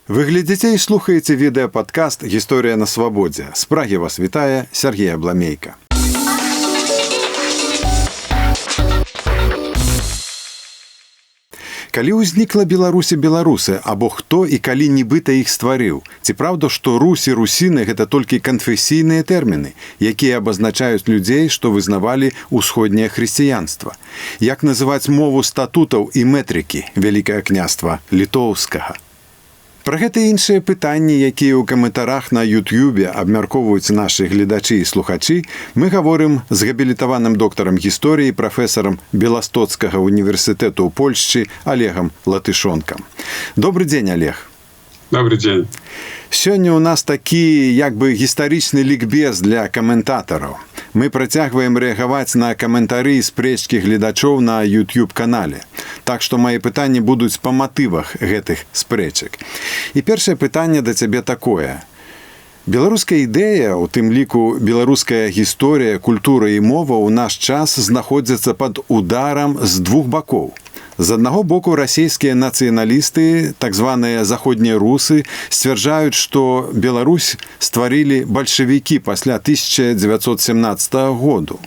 Вы глядзіце і слухаеце відэападкаст «Гісторыя на свабодзе». З Прагі вас вітае Сергей Абламейка. Калі ўзнікла Беларусь і беларусы, або хто і калі нібыта іх стварыў? Ці праўда, што Русь і русіны – гэта толькі канфесійныя тэрміны, якія абазначаюць людзей, што вызнавалі ўсходняе хрысціянства? Як называць мову статутаў і метрыкі Вялікае княства Літоўскага? Пра гэта і іншыя пытанні, якія ў каментарах на Ютьюбе абмяркоўваюць нашы гледачы і слухачы, мы гаворым з габілітаваным доктарам гісторыі, прафесарам Беластоцкага універсітэту ў Польшчы Олегам Латышонкам. Добры дзень, Олег. Добрый день. Сёння ў нас такі, як бы, гістарычны лікбез для каментатараў. Мы працягваем рэагаваць на каментары і спрэчкі гледачоў на YouTube-канале. Так што мае пытанні будуць па матывах гэтых спрэчак. І першае пытанне да цябе такое. Беларуская ідэя, у тым ліку беларуская гісторыя, культура і мова ў наш час знаходзяцца пад ударам з двух бакоў. З аднаго боку, расійскія нацыяналісты, так званыя заходнія русы, сцвярджаюць, што Беларусь стварылі бальшавікі пасля 1917 году.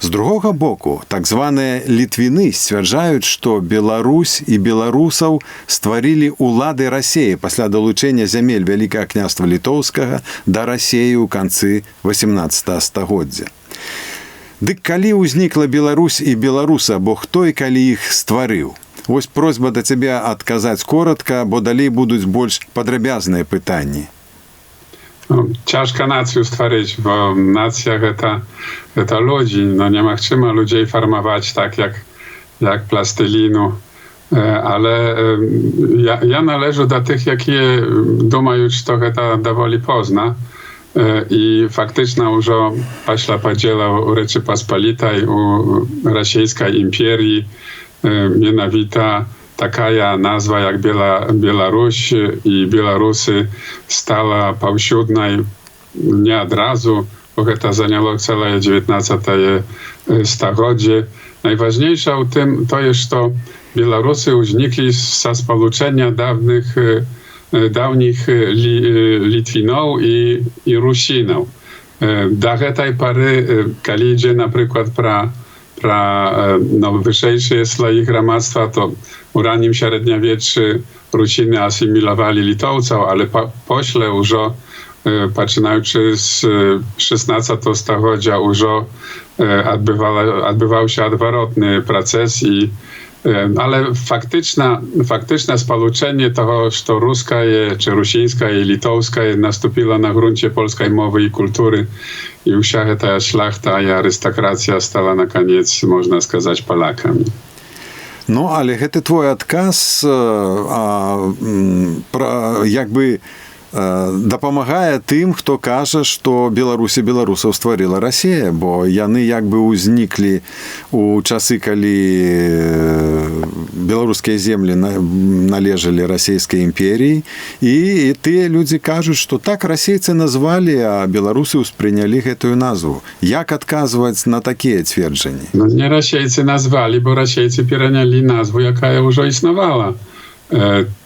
З другога боку, так званыя літвіны сцвярджаюць, што Беларусь і беларусаў стварылі ўлады Расіі пасля далучэння зямель Вялікага княства Літоўскага да Расіі ў канцы 18 стагоддзя. Дык калі ўзнікла Беларусь і беларусы, або хто і калі іх стварыў? Вось просьба да цябе адказаць коратка, бо далей будуць больш падрабязныя пытанні. Ciężko nację stworzyć, bo nacja to ludzi. No nie chcemy ludzi formować tak jak plastelinu. Ale ja należę do tych, jakie думають, що це доволі поздно. I faktyczna już pośle podziału Rzeczypospolitej u Rosyjskiej Imperii mianowita taka nazwa jak Białoruś i Białorusy stała powszechnej nie od razu, bo to zajęło całe XIX stulecie. Najważniejsze w tym to jest, że Białorusy uznikli z połączenia dawnych Litwinów i Rusinów. Do tej pory, kiedy idzie na przykład wyższe sloi gramactwa, to w ranim średniowieczu Rusiny asymilowali Litowców, ale pośle już, poczynając z XVI stulecia, już odbywał się odwrotny proces ale faktyczne spoluczenie tego, że ruska czy rusińska i litowska nastąpiło na gruncie polskiej mowy i kultury i wся ta szlachta i arystokracja stała na koniec, można сказать, Polakami. No, ale гэта твой адказ jakby дапамагае тым, хто кажа, што Беларусь і беларусаў стварыла Расія, бо яны як бы ўзніклі ў часы, калі беларускія землі належалі Расійскай імперіі, і тыя людзі кажуць, што так расейцы назвалі, а беларусы ўспрынялі гэтую назву. Як адказваць на такія цверджанні? No nie расейцы назвалі, бо расейцы перанялі назву, якая ўжо існавала.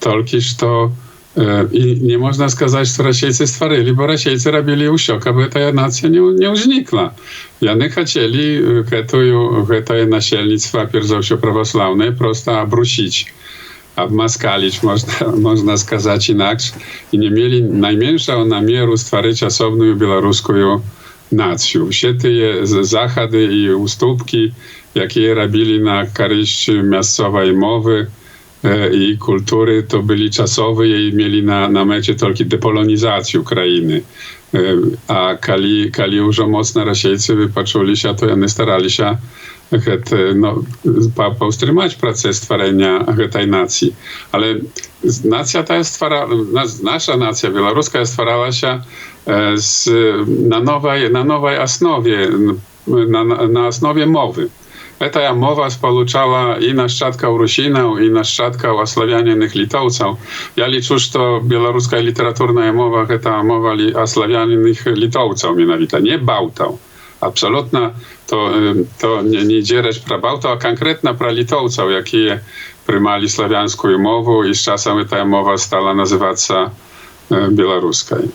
Толькі што I nie można сказать, что расейцы stworzyli, bo расейцы robili ўсё, aby ta nacja nie uznikła. Яны хотели это насельніцтва, перш за ўсё правослаўнае, просто обрусить, обмаскалить, можно сказать інакш, и не mieli najmniejszego namieru stworzyć osobną białoruską nację. Все te zachody i ustępki, jakie robili na korzyść miejscowej mowy i kultury, to byli czasowe i mieli na mecie tylko depolonizację Ukrainy. A kali już mocno Rasieńcy poczuli się, to oni starali się powstrzymać proces stworzenia tej nacji. Ale nacja ta nasza nacja białoruska stwarała się na nowej osnowie, na osnowie mowy. Эта мова сполучала и нащадков русинов, и нащадков ославяненных литовцев. Я лічу, что белорусская литературная мова – это мова ославяненных литовцев, mianowicie, не балтов. Абсолютно to nie dziereć prabałto, a konkretna pra litowców, jakie prymali sławiańską mowę i z czasem ta mowa stała nazywać się białoruskiej.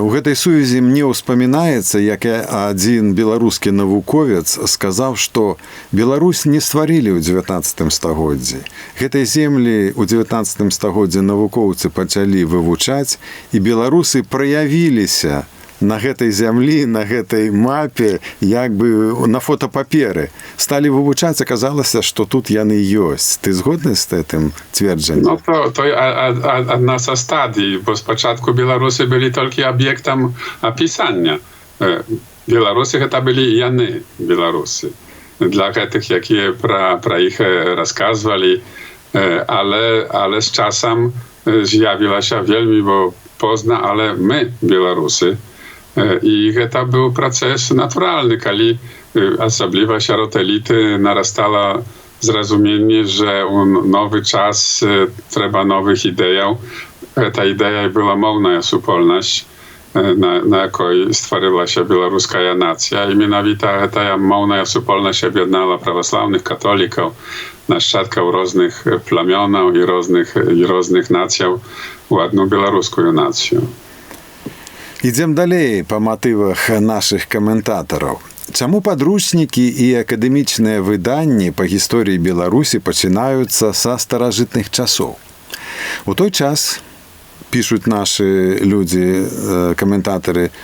У гэтай сувязі мне ўспамінаецца, як адзін беларускі навуковец сказаў, што Беларусь не стварылі ў 19 стагоддзі. Гэтай землі ў 19 стагоддзі навукоўцы пачалі вывучаць, і беларусы праявіліся на гэтай зямлі, на гэтай мапе, як бы на фотапаперы. Сталі вывучаць, аказалася, што тут яны ёсць. Ты згодны з гэтым цверджаннем? No to jedna z stadii, bo z początku Białorusy byli tylko obiektem opisania. Białorusy to byli jany Białorusy. Dla tych, jakie pra ich rozkazywali, ale z czasem zjawiła się wielmi, bo pozna, ale my Białorusy. I to był proces naturalny, kiedy osobliwa wśród elity narastała zrozumienie, że nowy czas trzeba nowych ideów. Ta idea była mowna supolność, na jakiej stworzyła się białoruska nacja. I mianowicie ta mowna supolność objednała prawosławnych katolików, naszczadków różnych plamionów i różnych nacjów w jedną białoruską nację. Ідзем далей па матывах нашых каментатараў. Чаму падручнікі і акадэмічныя выданні па гісторыі Беларусі пачынаюцца са старажытных часоў? У той час, пішуць нашы людзі, каментатары,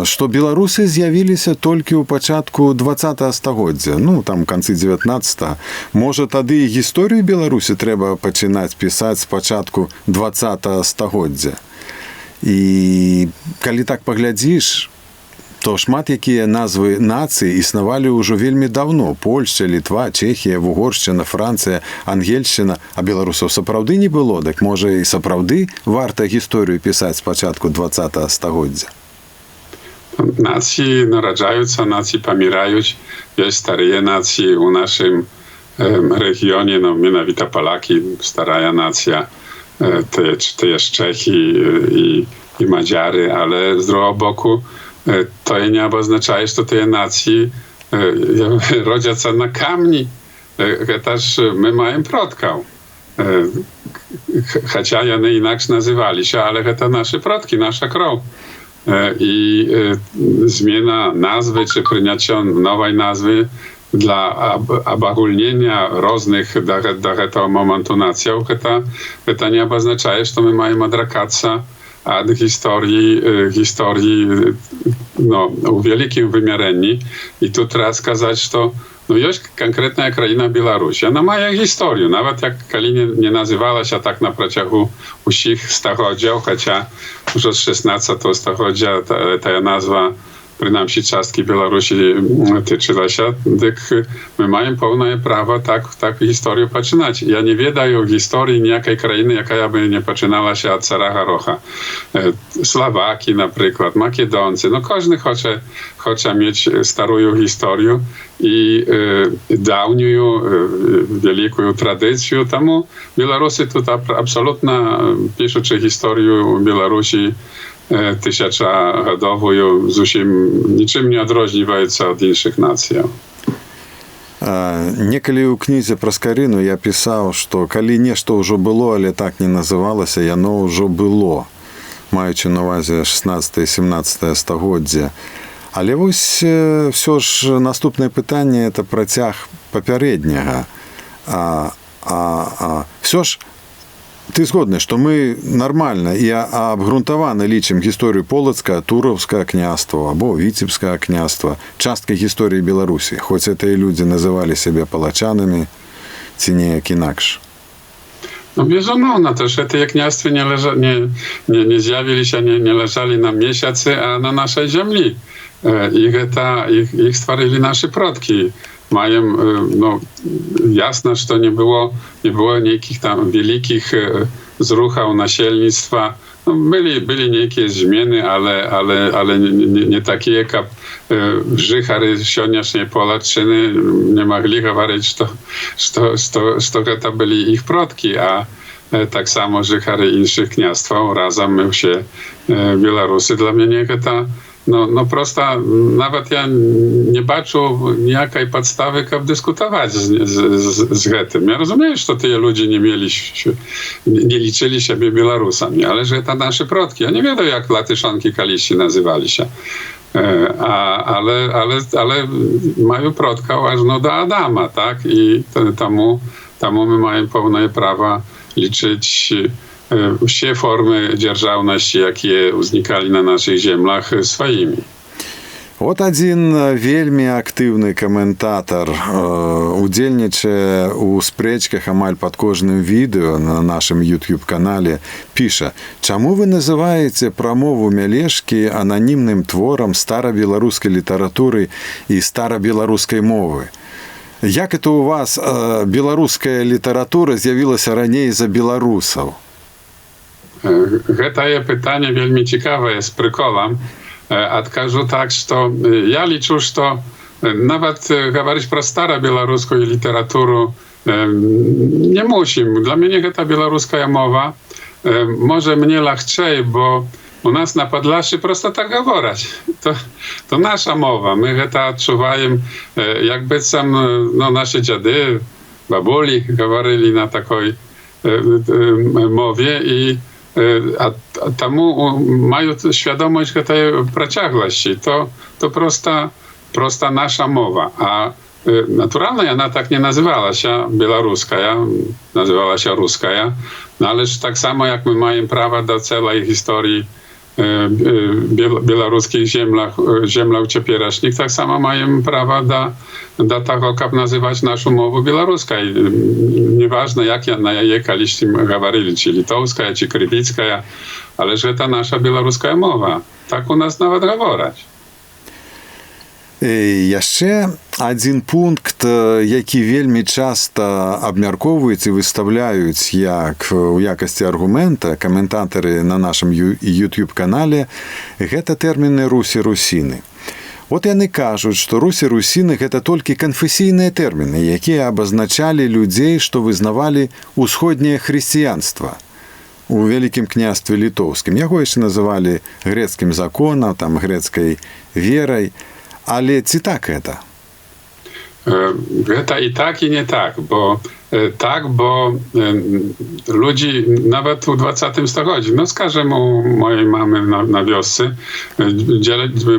што беларусы з'явіліся толькі ў пачатку 20 стагоддзя, ну, там, канцы 19-го. Можа, тады і гісторыю Беларусі трэба пачынаць пісаць з пачатку 20 стагоддзя. І калі так паглядзіш, то шмат якія назвы нацый існавалі ўжо вельмі даўно. Польшча, Літва, Чэхія, Вугоршчына, Францыя, Ангельшчына. А беларусаў сапраўды не было, дык можа і сапраўды варта гісторыю пісаць з пачатку 20 стагоддзя. Nacje narodzają się, nacje pomierają. Jest stare nacje w naszym regionie, no mianowicie Polaki, stara nacja. To jest Czechy i Madziary, ale z drugiego boku to nie oznacza, że te nacje rodzą się na kamni. Też my mamy przodków. Chociaż one inaczej nazywali się, ale to nasze przodki, nasza krew. I zmiana nazwy, czy przyjęcie nowej nazwy dla obagulnienia różnych do tego momentu nacjów, to nie oznacza, że my mamy odrakać się od historii no, w wielkim wymiareniu. I tu trzeba сказать, że no jest konkretna kraina Białoruś. Ona ma historię, nawet jak nie nazywała się tak na przeciągu wszystkich stagodzieł, chociaż już od XVI stagodzia ta nazwa przynajmniej частки Białorusi tyczyła się, tak my mamy pełne prawo tak historię poczynać. Ja nie wiedаю o historii niejakiej krainy, jaka by nie poczynała się od cara Gorocha. Słowaki na przykład, Makedoncy, no każdy chce mieć starą historię i dawnią, wielką tradycję. Temu Białorusy tutaj absolutnie pisząc historię Białorusi tysiączogodową niczym nie odróżniają się od innych nacji. Некалі ў кнізе пра Скарыну я пісаў, што калі нешта ўжо было, але так не называлася, яно ўжо было, маючы на ўвазе 16-17 стагоддзе. Але вось ўсё ж наступнае пытанне – это працяг папярэдняга. Ўсё ж ты згодны, што мы нармальна і абгрунтавана лічым гісторыю Полацкага, Тураўскага княства або Віцебскага княства часткай гісторыі Беларусі, хоць гэтыя людзі называлі сябе палачанамі ці неяк інакш. No безумовно, też te kniastwy nie zjawili się, nie leżeli na miesiące, a na naszej ziemi. Ich stworzyli nasze przodki. Mają, no, jasne, że nie było niekich tam wielkich zruchów nasielnictwa. No, byli niekie zmiany, ale nie takie jak żychary sioniasznej Polaczyny nie mogli mówić, że to byli ich przodki, a tak samo żychary innych kniastw razem my się Białorusy. Dla mnie no prosta, nawet ja nie bачу ніякої підстави, каб дискутувати з гэтым. Ja rozumiem, że te ludzie nie liczyli siebie Białorusami, ale że to nasze przodki. Ja nie wiem, jak latyszanki kaliści nazywali się. Ale mają przodka aż no do Adama, tak? I temu my mamy pełne prawo liczyć wszystkie formy dzierżawności, jakie uznikali na naszych ziemiach, swoimi. От один вельмі актыўны каментатар удзельнічае ў спрэчках амаль пад кожным відэо на нашым YouTube-канале, піша: «Чаму вы называеце прамову Мялешкі ананімным творам старабеларускай літаратуры і старабеларускай мовы? Як это у вас беларуская літаратура з'явілася раней за беларусаў?» Гэтае пытанне вельмі цікавае, з прыколам. Адкажу так, что я liczę, что nawet говорить про старобелорусскую литературу nie musimy. Dla mnie ta białoruska mowa może mnie łatwiej, bo u nas na Podlasie prosto tak говорить. To nasza mowa. My to odczuwamy, jakby sam no, nasze dziady, babuli говорили na takiej mowie i тому мають свідомість цієї протяглості. То просто наша мова. А натурально вона так не називалася білоруська, називалася руська. Але ж так само, як ми маємо право до цілої історії білоруських землях теперішніх, так само маємо право do tego, jak nazywać naszą mowę białoruską. Nieważne, jak na jej kiedyś mówili, czy litowska, czy krywicka, ale że to nasza białoruska mowa. Tak u nas nawet mówić. Яшчэ адзін пункт, які вельмі часта абмяркоўваюць і выстаўляюць як у якасці аргумента каментатары на нашым YouTube-канале, гэта тэрміны русі-русіны. От яны кажуць, што русі-русіны гэта толькі канфесійныя тэрміны, якія абазначалі людзей, што вызнавалі ўсходняе хрысціянства у Вялікім княстве літоўскім. Яго яшчэ называлі грэцкім законам, там грэцкай верай. Ale czy tak это? Это i tak, i nie tak, bo ludzi nawet w XX stuleciu, no skażem u mojej mamy na wiosce,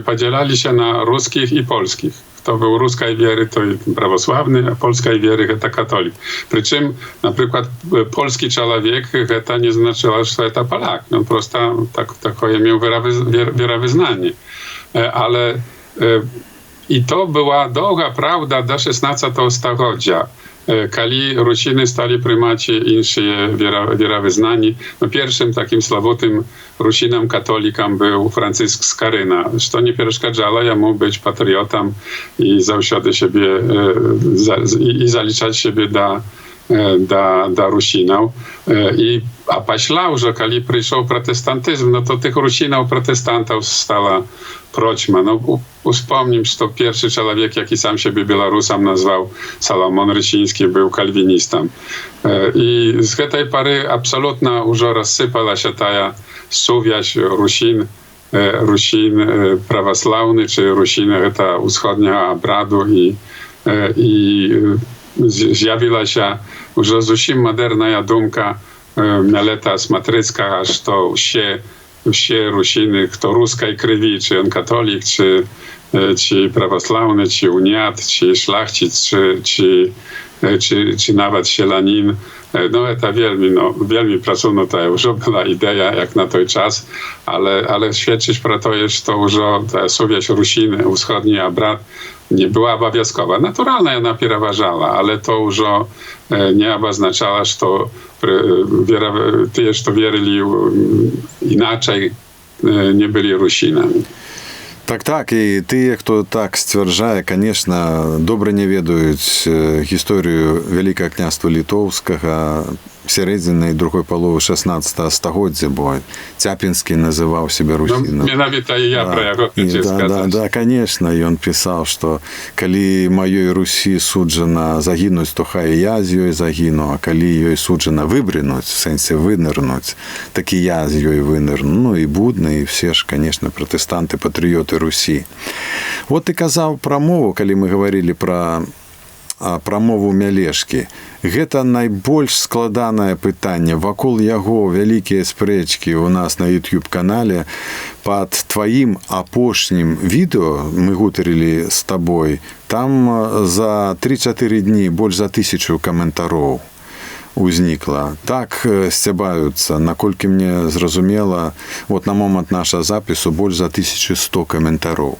podzielali się na ruskich i polskich. Kto był ruskiej wiery, to prawosławny, a polskiej wiery to katolik. Przy czym na przykład polski człowiek to nie znaczyło, że to Polak. No prosto takie miał wierowyznanie. Ale i to była długa prawda do XVI stulecia, kiedy Rusiny stali prymaci inne wierowyznani. No pierwszym takim sławutym Rusinem katolikiem był Franciszek Skaryna, co nie przeszkadzało jemu być patriotą i zawsze siebie i zaliczać siebie do Rusinów. A myślał, że kiedy przyszedł protestantyzm, no to tych Rusinów protestantów stała proćma. No, wspomnę, że to pierwszy człowiek, jaki sam siebie Białorusem nazwał, Salomon Rysiński, był kalwinistą. I z tej pory absolutnie już rozsypała się ta suwiać Rusin prawosławny, czy Rusin wschodniego obradu i zjawiła się już zupełnie moderna dumka Mialeta Smatrycka, aż to wszystkie Rusiny, kto ruskiej krwi, czy on katolik, czy prawosławny, czy uniat, czy szlachcic, czy nawet sielanin. No to wielmi pracowno to już była idea, jak na ten czas, ale świadczyć pro to jest to, że ta suwiać Rusiny, wschodni obrat nie była obowiązkowa. Naturalna ona przeważała, ale to już nie oznaczało, że to ty, że wierzyli inaczej, nie byli Rusinami. Так, і тыя, хто так сцвярджае, конечно, добра не ведаюць гісторыю Вялікага княства літоўскага, сярэдзіны другой паловы 16 стагоддзя, бо Цяпінскі называў себе русінам. Менавіта і я пра яго хацеў сказаць. Да, конечно, ён пісаў, што калі маёй Русі суджана загінуць, то хай я з ёй загіну, а калі ёй суджана выбрынуць, в сэнсе вынырнуць, так і я з ёй вынырну. Ну і Будны, і все ж, конечно, пратэстанты, патрыёты Русі. Вот ты казаў пра мову, калі мы гаварылі пра мову Мялешкі. Гэта найбольш складанае пытанне. Вакол яго вялікія спрэчкі ў нас на YouTube-канале. Пад тваім апошнім відэо, мы гутарылі з табой, там за 3-4 дні больш за 1000 каментароў узнікла. Так сцябаюцца, наколькі мне зразумела, вот на момант нашага запісу больш за 1100 каментароў.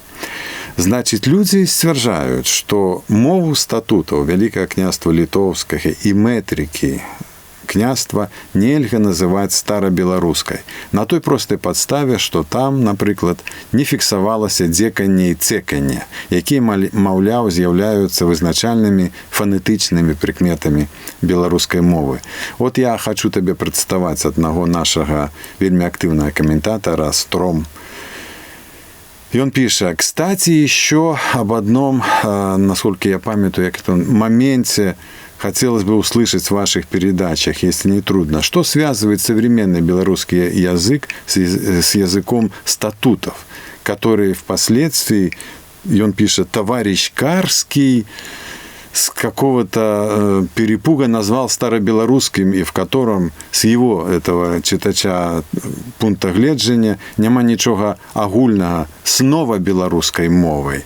Значит, людзі сцвярджаюць, што мову статутаў Вялікага княства Літоўскага і метрыкі княства нельга называць старабеларускай. На той простай падставе, што там, напрыклад, не фіксавалася дзеканне і цеканне, якія, маўляў, з'яўляюцца вызначальнымі фанетычнымі прыкметамі беларускай мовы. Вот я хачу табе прадставаць аднаго нашага вельмі актыўнага каментатара Стром. И он пишет: кстати, еще об одном, насколько я памятаю, моменте хотелось бы услышать в ваших передачах, если не трудно. Что связывает современный белорусский язык с языком статутов, которые впоследствии, и он пишет, товарищ Карский с какого-то перепуга назвал старобеларуским, и в котором с его, этого читача, пункта гледжання няма нічога агульнага з новабеларускай мовай.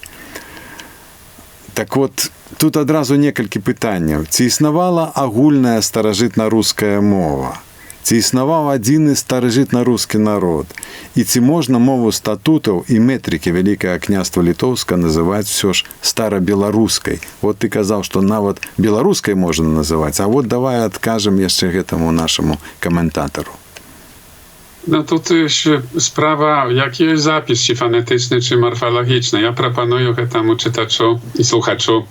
Так вот, тут адразу некалькі пытанняў. Ці існавала агульная старажытна-руская мова? Ці існаваў адзіны старажытна-рускі народ? І ці можна мову статутаў і метрыкі Вялікага княства Літоўска называць все ж старабеларускай? Вот ты казаў, што нават беларускай можна называць, а вот давай адкажам яшчэ гэтаму нашаму каментатару. No тут sprawa, jaki jest zapis, czy fonetyczny, czy morfologiczny. Ja proponuję temu czytaczu i słuchaczu,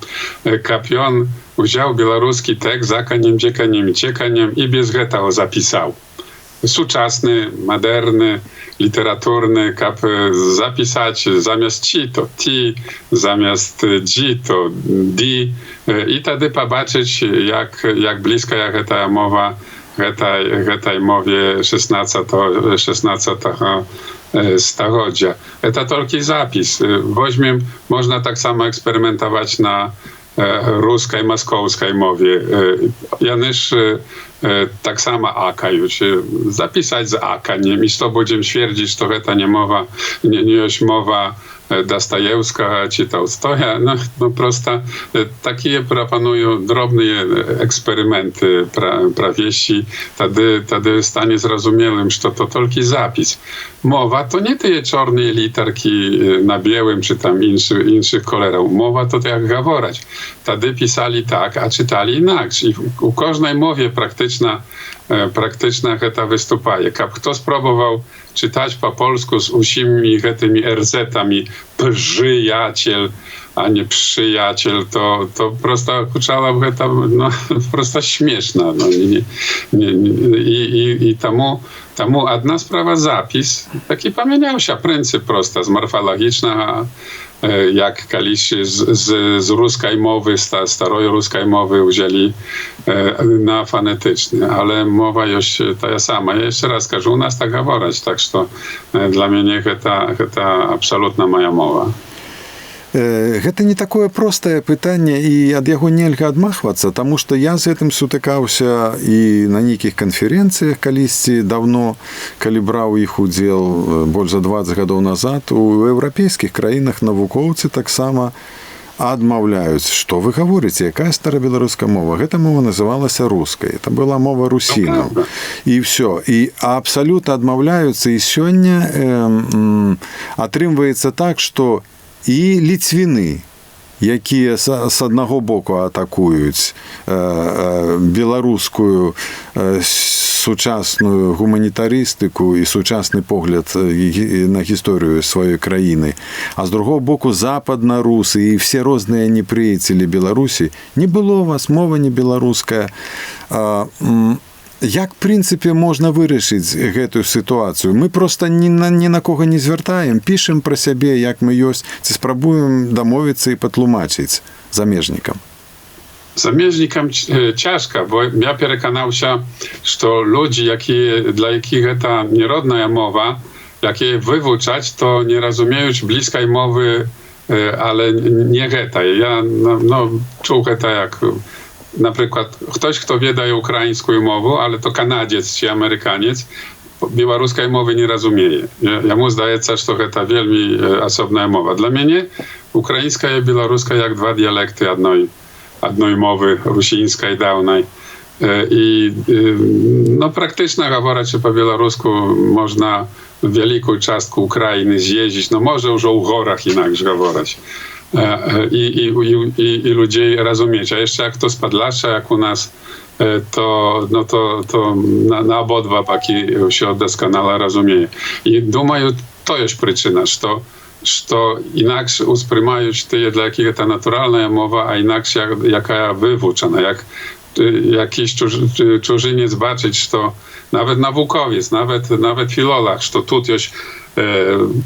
kap on wziął białoruski tekst zakaniem, dziekaniem, ciekaniem i bez tego zapisał. Współczesny, moderny, literaturny, kap zapisać zamiast ci to ti, zamiast dzi to di i wtedy pobaczyć, jak bliska jak ta mowa tej mowie 16 starodzia. To tylko zapis. Weźmiem, można tak samo eksperymentować na ruskiej, moskowskiej mowie. Janyż tak samo akajuć. Zapisać z akaniem i z to będziemy twierdzić, że to nie mowa, nie jest mowa Dostojewska czy Tolstoja. No prosto takie proponują drobne eksperymenty prawieści. Wtedy stanie zrozumiałym, że to tylko zapis. Mowa to nie te czarne literki na białym czy tam innych kolorach. Mowa to jak gaworać. Wtedy pisali tak, a czytali inaczej. I u każdej mowie praktyczna to występuje. Jak kto spróbował czytać po polsku z usimi tymi RZ-ami przyjaciel, a nie przyjaciel, to prosto huczałaby to prosto śmieszna. No, I temu jedna sprawa zapis, taki pamiętał się pryncyp prosto z morfologicznego, jak kiedyś z ruskiej mowy, starej ruskiej mowy wzięli na fonetyczny, ale mowa już ta sama. Ja jeszcze raz każę, u nas tak gaworać, tak że dla mnie to absolutna moja mowa. Гэта не такое простае пытанне і ад яго нельга адмахвацца, таму што я з гэтым сутыкаўся і на нейкіх канферэнцыях калісьці даўно, калі браў іх удзел больш за 20 гадоў назад, у еўрапейскіх краінах навукоўцы таксама адмаўляюць, што вы гаворыце, якая старабеларуская мова. Гэта мова называлася рускай, это была мова русінаў. І ўсё. І абсалютна адмаўляюцца, і сёння атрымваецца так, што і ліцвіны, якія з аднаго боку атакуюць беларускую сучасную гуманітарыстыку і сучасны погляд на гісторыю сваёй краіны, а з другого боку западна-русы і все розныя непрыяцелі Беларусі. Не было у вас, мова не беларуская. Як, в прынцыпе, можна вырашыць гэтую сітуацыю? Мы проста ні на кого не звяртаем, пішам пра сябе, як мы ёсць, ці спрабуем дамовіцца і патлумачыць замежнікам? Замежникам ciężko, bo ja przekonał się, że ludzie, dla jakich to nierodna mowa, jakie wywuczać, to nie rozumieją bliskiej mowy, ale nie geta. Ja czuł geta jak na przykład ktoś, kto wie ukraińską mowę, ale to Kanadziec czy Amerykaniec, białoruskiej mowy nie rozumie. Ja mu zdaje się, że to geta wielmi osobna mowa. Dla mnie ukraińska i białoruska jak dwa dialekty одной mowy rusińskiej dawnej. I praktycznie говорячи po-białorusku można wielką część Ukrainy zjeździć, może już o górach inaczej говорить. I ludzi rozumieć. A jeszcze jak to z Podlasza, jak u nas, to na obodwa baki się doskonale rozumie. I думаю, to jest przyczyna, że inaczej usprymają te, dla jakiego to naturalna mowa, a inaczej jaka wywuczona. Jak jakiś cudzyniec zobaczyć, że nawet naukowiec, nawet filolog, że tu jest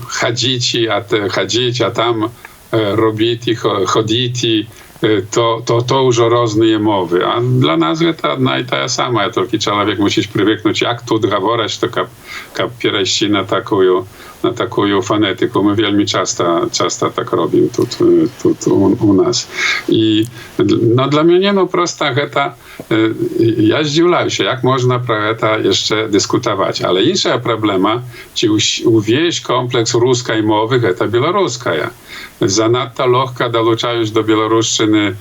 chodzić, a tam robić, chodzić, to już różne mowy. A dla nas to jedna i ta sama. Ja tylko człowiek musi przywyknąć, jak tu говорить, to jak przejść na taką fonetykę. My wielmi często tak robimy tu u nas. I dla mnie prosta geta, ja zdziwiłem się, jak można про to jeszcze dyskutować. Ale inna problema, czy uwieść kompleks ruskiej mowy, geta białoruska. Zanadto lekko dołączając do białoruszczyny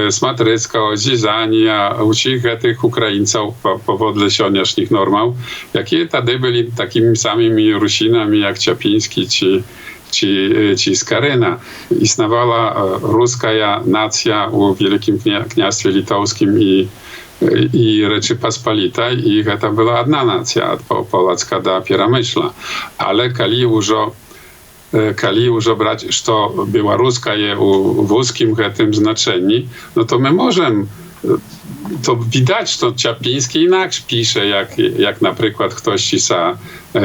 Smatrycka, Zizania, ucich tych Ukraińców powodle sioniasznych normał, jakie wtedy byli takimi samymi Rusinami jak Ciapiński czy Skaryna. Istniała ruska nacja u Wielkim Kniastwie Litowskim i Rzeczypospolitej i to była jedna nacja, od Polacka do Pieramyśla. Ale kali już brać, że białoruska jest w wąskim tym znaczeniu, no to my możemy, to widać, że Ciapiński inaczej pisze, jak na przykład ktoś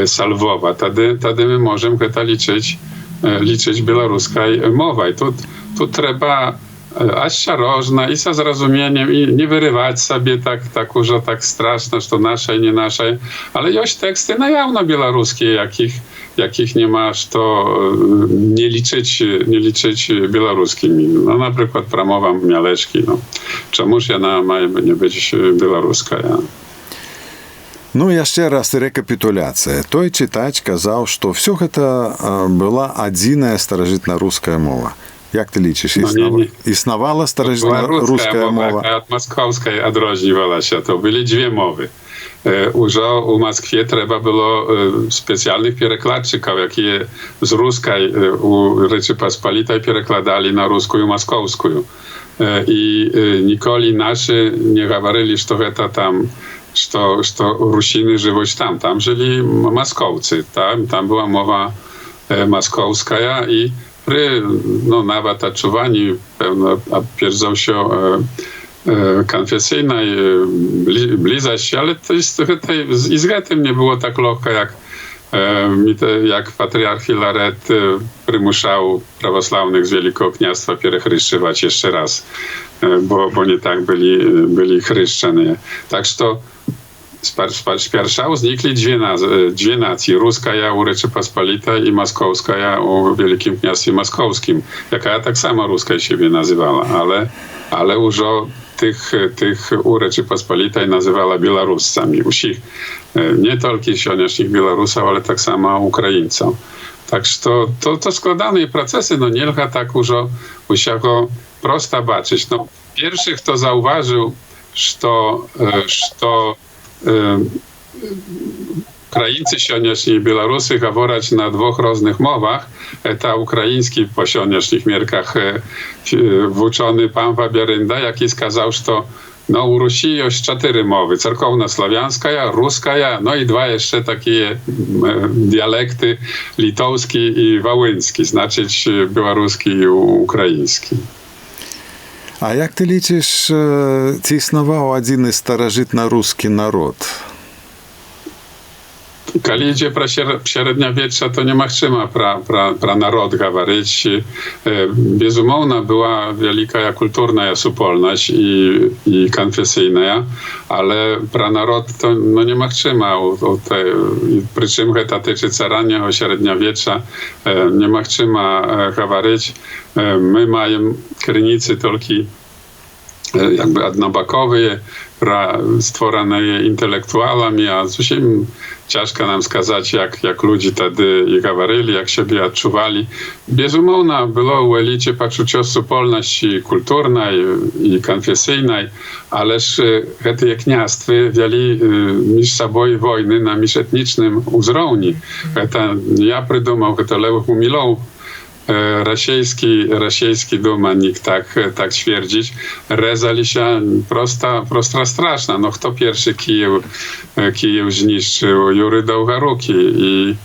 z Lwowa. Wtedy my możemy to liczyć białoruskiej mową. I tu trzeba ostrożnie i ze zrozumieniem i nie wyrywać sobie tak strasznie, że to nasze i nie nasze, ale jest teksty na jawno białoruskie, jakich nie masz, to nie liczyć białoruskimi. No na przykład pramowa Mialeczki. Czemuż ona ma nie być białoruska? Ну, яшчэ раз рэкапітуляцыя. Той чытач казаў, што ўсё гэта была адзіная старажытна-руская мова. Як ты лічыш, існавала старажытна-руская мова? Od moskowskiej odróżniwała się. To były dwie mowy. Już u Moskwie trzeba było specjalnych przekładczyków, jakie z ruskiej u Rzeczypospolitej przekładali na ruską i moskowską. I nikoli nasi nie mówili, że to tam, że Rusiny żyją tam. Tam żyli Moskowcy. Tam była mowa moskowska i nawet odczuwani pewno pierdzą się konfesyjnej bliskości, ale to jest i z tym nie było tak lekko, jak patriarch Filaret przymuszał prawosławnych z Wielkiego Kniastwa przechryszczywać jeszcze raz, bo nie tak byli chryszczeni. Tak że z pierwszą znikli dwie nacje. Ruska u Rzeczypospolitej i moskowska u Wielkim Kniastwie Moskowskim. Jaka tak samo ruska siebie nazywała, ale już tych u Rzeczypospolitej nazywała Białoruscami. Nie tylko sioniasznych Białorusów, ale tak samo Ukraińców. Także to składane procesy, nie lcha tak już prosto baczyć. Pierwszy, kto zauważył, że Ukraińcy sioniaszni i Białorusy говорять na dwóch różnych mowach. To ukraiński po sioniasznych mierkach wuczony pan Wabierynda, jaki skazał, że u Rusi jest 4 mowy. Cerkowno-słowiańska, ruska, i 2 jeszcze takie dialekty litowski i wołyński, znaczyć białoruski i ukraiński. А як ты лічыш, ці існаваў адзіны старажытна-рускі народ? Калі ідзе пра сярэднявечча, то немагчыма пра народ гаварыць. Безумоўна, была вялікая культурная супольнасць і канфесійная, але пра народ то немагчыма. Прычым гэта тычыцца ранняга сярэднявечча, немагчыма гаварыць. Мы маем крыніцы толькі jakby однобоковые, stworzone intelektualami, a zусім ciężko nam skazać, jak ludzie wtedy i говорили, jak siebie odczuwali. Безумовно, było u elicie poczucie supolności kulturnej i konfesyjnej, ależ te kniastwy wieli między sobą wojny na międzyetnicznym uzrowni. Ja придумал, to Lech Gumilow, rosyjski dumanik tak twierdzić, rezali się prosta straszna. No kto pierwszy Kijów zniszczył? Jury Dołgaruki i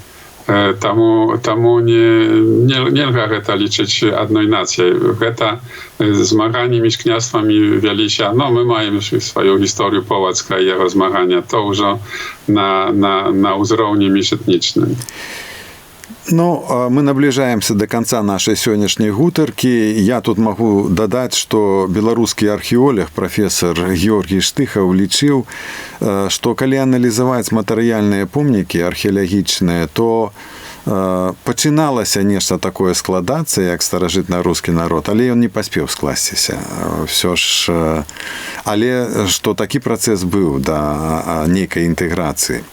tamu nie lga liczyć jednej nacji. Zmaganie między kniastwami wieli się, no my mamy swoją historię połacka i jego zmagania, to już na uzrowni międzyetnicznym. Ну, мы наближаемся до конца нашей сегодняшней гутарки. Я тут могу додать, что белорусский археолог, профессор Георгий Штыхов лічыў, что калі анализовать материальные помнікі археалагічныя, то пачыналася нешта такое складацца, як старажытна-рускі народ, але ён не паспеў скласціся. Всё ж, але што такі працэс быў да нейкай інтэграцыі.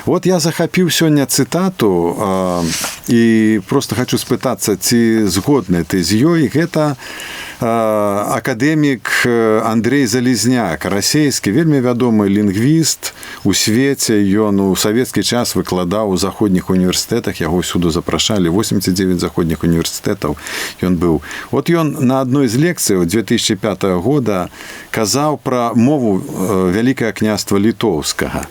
Вот я захапіў сёння цытату і просто хочу спытацца, ці згодны ты з ёй. Гэта акадэмік Андрей Залезняк, расейскі, вельмі вядомы лінгвіст у свеце. Ён у савецкі час выкладаў у заходніх універсітэтах, яго ўсюды запрашалі, 89 заходніх універсітэтаў ён быў. Вот ён на адной з лекцыяў 2005 года казаў пра мову Вялікае княства Литовскага.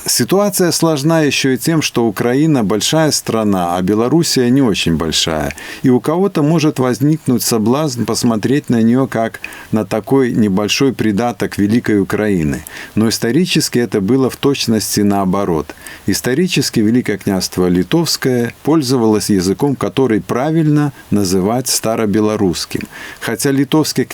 Ситуация сложна еще и тем, что Украина большая страна, а Белоруссия не очень большая. И у кого-то может возникнуть соблазн посмотреть на нее как на такой небольшой придаток Великой Украины. Но исторически это было в точности наоборот. Исторически Великое княжество Литовское пользовалось языком, который правильно называть старобелорусским. Хотя литовские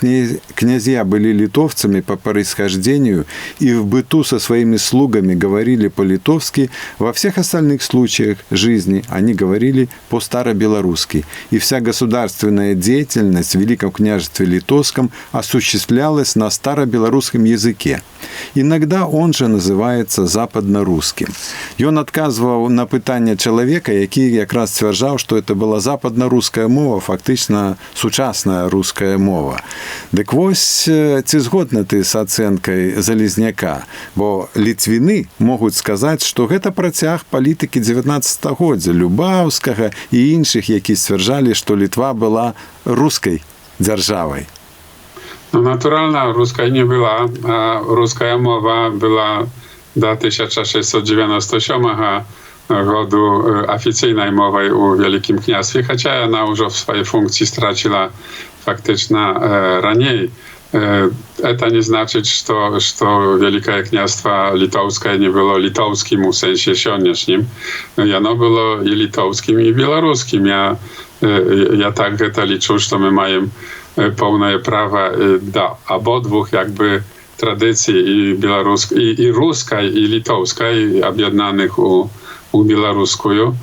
князья были литовцами по происхождению и в быту со своими слугами говорили по-литовски, во всех остальных случаях жизни они говорили по-старобелорусски. И вся государственная деятельность в Великом княжестве Литовском осуществлялась на старобелорусском языке. Иногда он же называется западно-русским. И он отказывал на пытание человека, який якраз стверджав, что это была западно-русская мова, фактично сучасная русская мова. Дык вось, ці згодны ты с оценкой Залезняка? Бо літвіны могуць сказаць, што гэта працяг палітыкі 19-годдзя Любаўскага і іншых, які сцвярджалі, што Літва была рускай дзяржавай. No naturalna, ruska nie była, a ruska mowa była do 1697 roku oficjalnej mową u Wielkim Kniastwie, chociaż ona już w swojej funkcji straciła faktycznie raniej. Это не значит, что Великое княжество Литовское не было литовским в sensie сегодняшним. Оно было и литовским, и белорусским. Я так это liczę, что мы маем полное право до обоих jakby tradycji i ruskiej, i litowskiej objednanych u białoruską.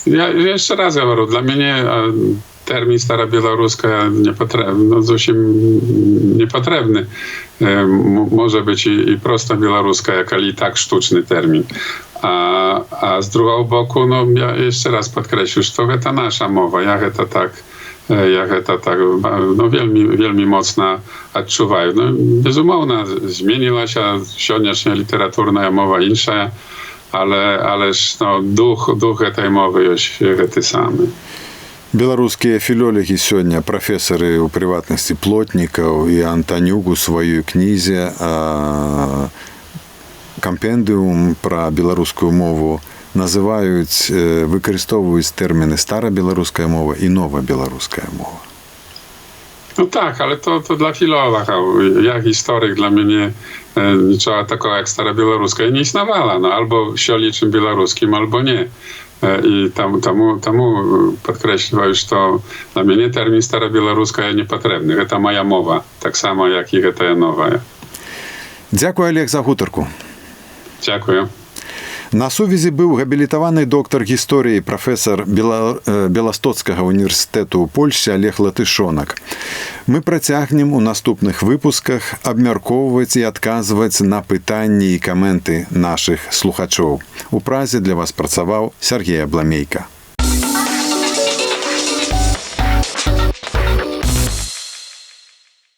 Ja jeszcze raz говорю, dla mnie termin stara białoruska niepotrzebny. Może być i prosta białoruska, jak i tak sztuczny termin. A z drugiego boku, no ja jeszcze raz podkreślę, że to jest nasza mowa. Jak to tak no wielmi mocno odczuwają. No, bezumowna zmieniła się dzisiejsza literaturna mowa insza, ależ no, duch tej mowy jest ten sam. Беларускія філолагі сёння, прафесары ў прыватнасці Плотнікаў і Антанюк у сваёй кнізе кампендыум пра беларускую мову называюць, выкарыстоўваюць тэрміны старабеларуская мова і новабеларуская мова. No tak, ale to dla filologa. Ja historyk, dla mnie niczego takiego jak stara białoruska nie istniała. No, albo się liczym białoruskim, albo nie. I тому podkreśliła, że dla mnie termin stara białoruska jest niepotrzebny. To moja mowa, tak samo jak i ta nowa. Дякую, Олег, за гутарку. Dziękuję. На сувязі быў габілітаваны доктар гісторыі прафесар Беластоцкага універсітэту ў Польшчы Олег Латышонак. Мы працягнем у наступных выпусках абмяркоўваць і адказваць на пытанні і каменты нашых слухачоў. У празе для вас працаваў Сергей Абламейка.